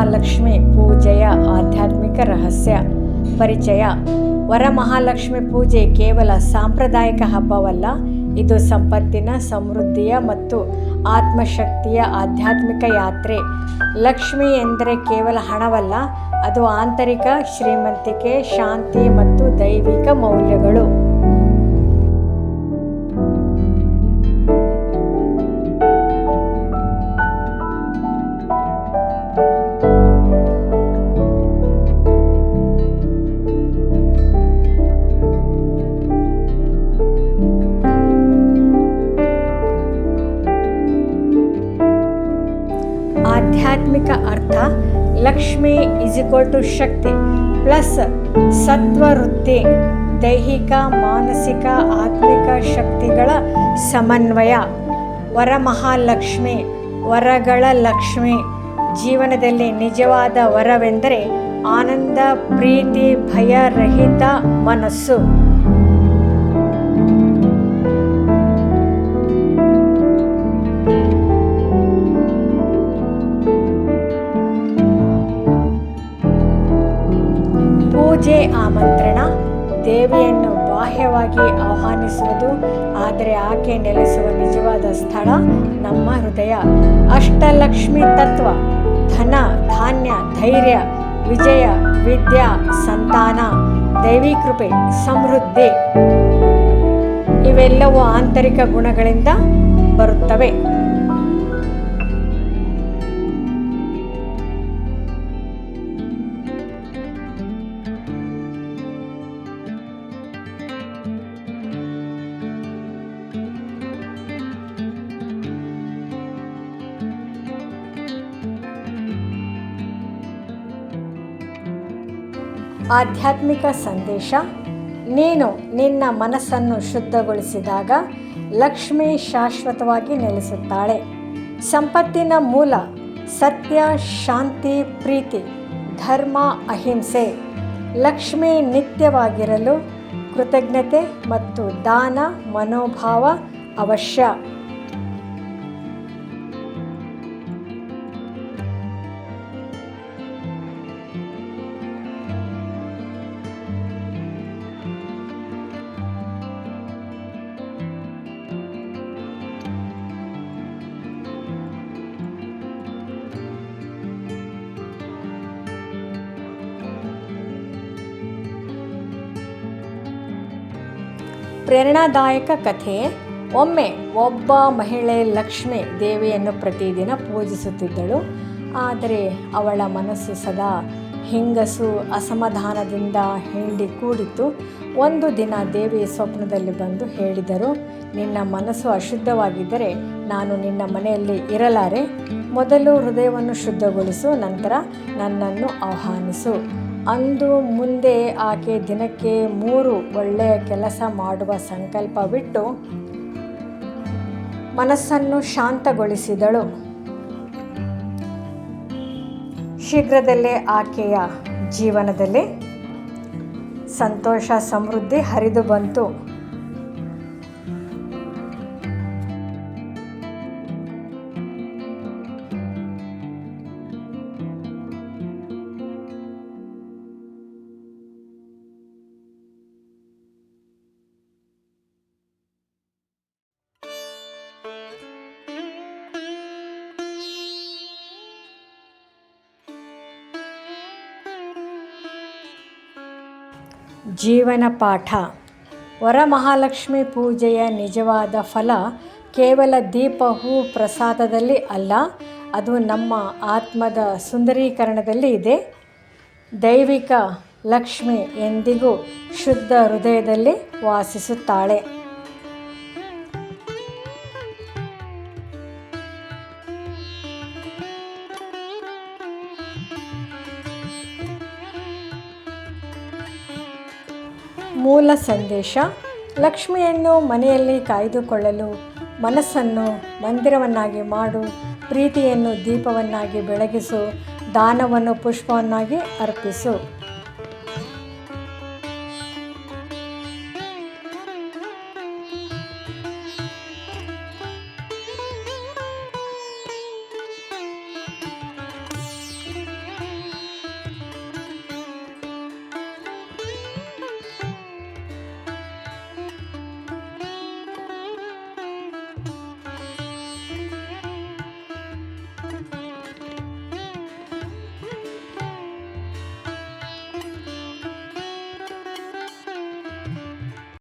ವರಮಹಾಲಕ್ಷ್ಮಿ ಪೂಜೆಯ ಆಧ್ಯಾತ್ಮಿಕ ರಹಸ್ಯ ಪರಿಚಯ. ವರಮಹಾಲಕ್ಷ್ಮಿ ಪೂಜೆ ಕೇವಲ ಸಾಂಪ್ರದಾಯಿಕ ಹಬ್ಬವಲ್ಲ, ಇದು ಸಂಪತ್ತಿನ, ಸಮೃದ್ಧಿಯ ಮತ್ತು ಆತ್ಮಶಕ್ತಿಯ ಆಧ್ಯಾತ್ಮಿಕ ಯಾತ್ರೆ. ಲಕ್ಷ್ಮಿ ಎಂದರೆ ಕೇವಲ ಹಣವಲ್ಲ, ಅದು ಆಂತರಿಕ ಶ್ರೀಮಂತಿಕೆ, ಶಾಂತಿ ಮತ್ತು ದೈವಿಕ ಮೌಲ್ಯಗಳು. ಆಧ್ಯಾತ್ಮಿಕ ಅರ್ಥ: ಲಕ್ಷ್ಮಿ = ಶಕ್ತಿ ಪ್ಲಸ್ ಸತ್ವವೃತ್ತಿ, ದೈಹಿಕ, ಮಾನಸಿಕ, ಆತ್ಮಿಕ ಶಕ್ತಿಗಳ ಸಮನ್ವಯ. ವರಮಹಾಲಕ್ಷ್ಮಿ ವರಗಳ ಲಕ್ಷ್ಮಿ. ಜೀವನದಲ್ಲಿ ನಿಜವಾದ ವರವೆಂದರೆ ಆನಂದ, ಪ್ರೀತಿ, ಭಯರಹಿತ ಮನಸ್ಸು. ಪೂಜೆ ಆಮಂತ್ರಣ: ದೇವಿಯನ್ನು ಬಾಹ್ಯವಾಗಿ ಆಹ್ವಾನಿಸುವುದು, ಆದರೆ ಆಕೆ ನೆಲೆಸುವ ನಿಜವಾದ ಸ್ಥಳ ನಮ್ಮ ಹೃದಯ. ಅಷ್ಟಲಕ್ಷ್ಮಿ ತತ್ವ: ಧನ, ಧಾನ್ಯ, ಧೈರ್ಯ, ವಿಜಯ, ವಿದ್ಯಾ, ಸಂತಾನ, ದೈವಿ ಕೃಪೆ, ಸಮೃದ್ಧಿ ಇವೆಲ್ಲವೂ ಆಂತರಿಕ ಗುಣಗಳಿಂದ ಬರುತ್ತವೆ. ಆಧ್ಯಾತ್ಮಿಕ ಸಂದೇಶ: ನೀನು ನಿನ್ನ ಮನಸ್ಸನ್ನು ಶುದ್ಧಗೊಳಿಸಿದಾಗ ಲಕ್ಷ್ಮಿ ಶಾಶ್ವತವಾಗಿ ನೆಲೆಸುತ್ತಾಳೆ. ಸಂಪತ್ತಿನ ಮೂಲ: ಸತ್ಯ, ಶಾಂತಿ, ಪ್ರೀತಿ, ಧರ್ಮ, ಅಹಿಂಸೆ. ಲಕ್ಷ್ಮಿ ನಿತ್ಯವಾಗಿರಲು ಕೃತಜ್ಞತೆ ಮತ್ತು ದಾನ ಮನೋಭಾವ ಅವಶ್ಯ. ಪ್ರೇರಣಾದಾಯಕ ಕಥೆ: ಒಮ್ಮೆ ಒಬ್ಬ ಮಹಿಳೆ ಲಕ್ಷ್ಮಿ ದೇವಿಯನ್ನು ಪ್ರತಿದಿನ ಪೂಜಿಸುತ್ತಿದ್ದಳು. ಆದರೆ ಅವಳ ಮನಸ್ಸು ಸದಾ ಹಿಂಗಸು, ಅಸಮಾಧಾನದಿಂದ ಹಿಂಡಿ ಕೂಡಿತು. ಒಂದು ದಿನ ದೇವಿ ಸ್ವಪ್ನದಲ್ಲಿ ಬಂದು ಹೇಳಿದರು, ನಿನ್ನ ಮನಸ್ಸು ಅಶುದ್ಧವಾಗಿದ್ದರೆ ನಾನು ನಿನ್ನ ಮನೆಯಲ್ಲಿ ಇರಲಾರೆ. ಮೊದಲು ಹೃದಯವನ್ನು ಶುದ್ಧಗೊಳಿಸು, ನಂತರ ನನ್ನನ್ನು ಆಹ್ವಾನಿಸು. ಅಂದು ಮುಂದೆ ಆಕೆ ದಿನಕ್ಕೆ 3 ಒಳ್ಳೆಯ ಕೆಲಸ ಮಾಡುವ ಸಂಕಲ್ಪವಿಟ್ಟು ಮನಸ್ಸನ್ನು ಶಾಂತಗೊಳಿಸಿದಳು. ಶೀಘ್ರದಲ್ಲೇ ಆಕೆಯ ಜೀವನದಲ್ಲಿ ಸಂತೋಷ, ಸಮೃದ್ಧಿ ಹರಿದು ಬಂತು. ಜೀವನ ಪಾಠ: ವರಮಹಾಲಕ್ಷ್ಮಿ ಪೂಜೆಯ ನಿಜವಾದ ಫಲ ಕೇವಲ ದೀಪ, ಹೂ, ಪ್ರಸಾದದಲ್ಲಿ ಅಲ್ಲ, ಅದು ನಮ್ಮ ಆತ್ಮದ ಸುಂದರೀಕರಣದಲ್ಲಿ ಇದೆ. ದೈವಿಕ ಲಕ್ಷ್ಮಿ ಎಂದಿಗೂ ಶುದ್ಧ ಹೃದಯದಲ್ಲಿ ವಾಸಿಸುತ್ತಾಳೆ. ಮೂಲ ಸಂದೇಶ: ಲಕ್ಷ್ಮಿಯನ್ನು ಮನೆಯಲ್ಲಿ ಕಾಯ್ದುಕೊಳ್ಳಲು ಮನಸ್ಸನ್ನು ಮಂದಿರವನ್ನಾಗಿ ಮಾಡು, ಪ್ರೀತಿಯನ್ನು ದೀಪವನ್ನಾಗಿ ಬೆಳಗಿಸು, ದಾನವನ್ನು ಪುಷ್ಪವನ್ನಾಗಿ ಅರ್ಪಿಸು.